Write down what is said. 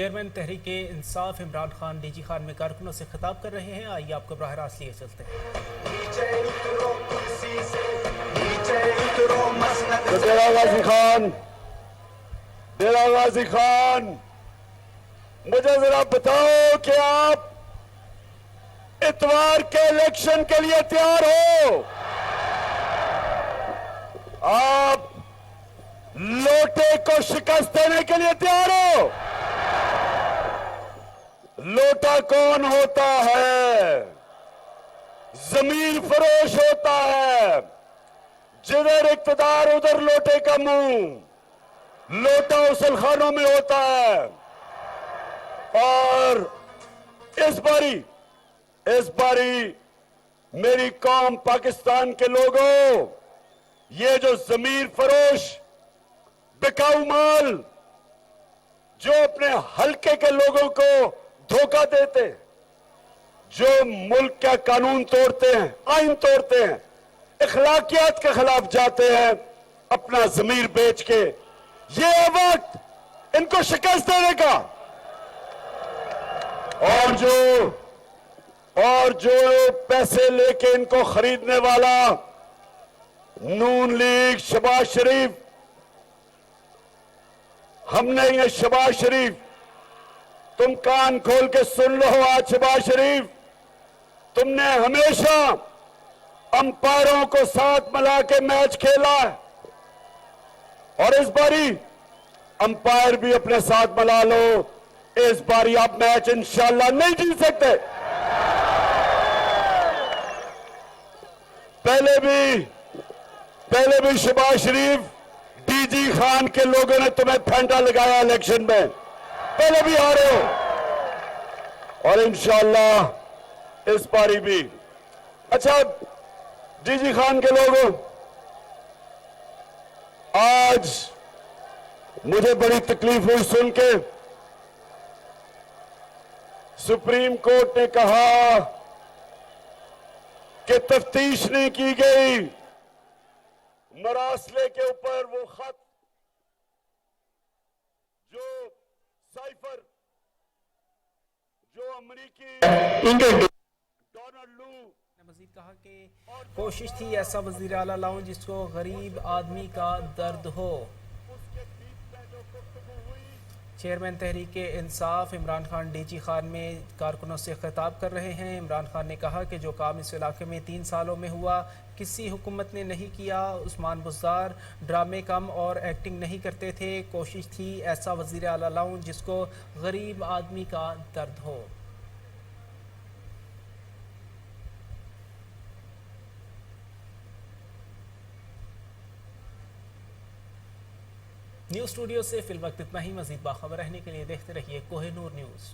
Chairman Tehreek-e-Insaf Imran Khan DG Khan में कारकुनों से खिताब कर रहे हैं। आइए आपको बराह रास्त लिए चलते हैं। डेरा गाजी खान, मुझे जरा बताओ कि आप इतवार के इलेक्शन के लिए तैयार हो? आप लोटे को शिकस्त देने के लिए तैयार हो? लोटा कौन होता है? जमीन फरोश होता है। जिधर इक्तदार उधर लोटे का मुंह। लोटा उसलखानों में होता है। और इस बारी मेरी कौम पाकिस्तान के लोगों, ये जो जमीर फरोश बिकाऊ माल जो अपने हल्के के लोगों को धोखा देते, जो मुल्क का कानून तोड़ते हैं, आइन तोड़ते हैं, इखलाकियात के खिलाफ जाते हैं अपना जमीर बेच के, ये है वक्त इनको शिकस्त देने का। और जो पैसे लेके इनको खरीदने वाला नून लीग, शहबाज शरीफ, हमने ये शहबाज शरीफ, तुम कान खोल के सुन लो। आज शहबाज शरीफ, तुमने हमेशा अंपायरों को साथ मिला के मैच खेला है और इस बारी अंपायर भी अपने साथ मिला लो। इस बारी आप मैच इंशाल्लाह नहीं जीत सकते। पहले भी शहबाज शरीफ, डीजी खान के लोगों ने तुम्हें फेंटा लगाया इलेक्शन में, पहले भी हारे हो और इंशाल्लाह इस बारी भी। अच्छा डीजी खान के लोगों, आज मुझे बड़ी तकलीफ हुई सुन के, सुप्रीम कोर्ट ने कहा कि तफ्तीश नहीं की गई मरासले के ऊपर। वो खत जो साइफर, जो अमरीकी डोनाल्ड लू ने मजीद कहा कि कोशिश थी ऐसा वजीर आला लाऊं जिसको गरीब आदमी का दर्द हो। चेयरमैन तहरीक-ए-इंसाफ इमरान खान डीजी खान में कारकुनों से खिताब कर रहे हैं। इमरान खान ने कहा कि जो काम इस इलाके में 3 सालों में हुआ किसी हुकूमत ने नहीं किया। उस्मान बुज़दार ड्रामे कम और एक्टिंग नहीं करते थे। कोशिश थी ऐसा वज़ीर आला लाऊं जिसको गरीब आदमी का दर्द हो। न्यूज़ स्टूडियो से फिल वक्त इतना ही। मज़ीद बाखबर रहने के लिए देखते रहिए कोहिनूर न्यूज़।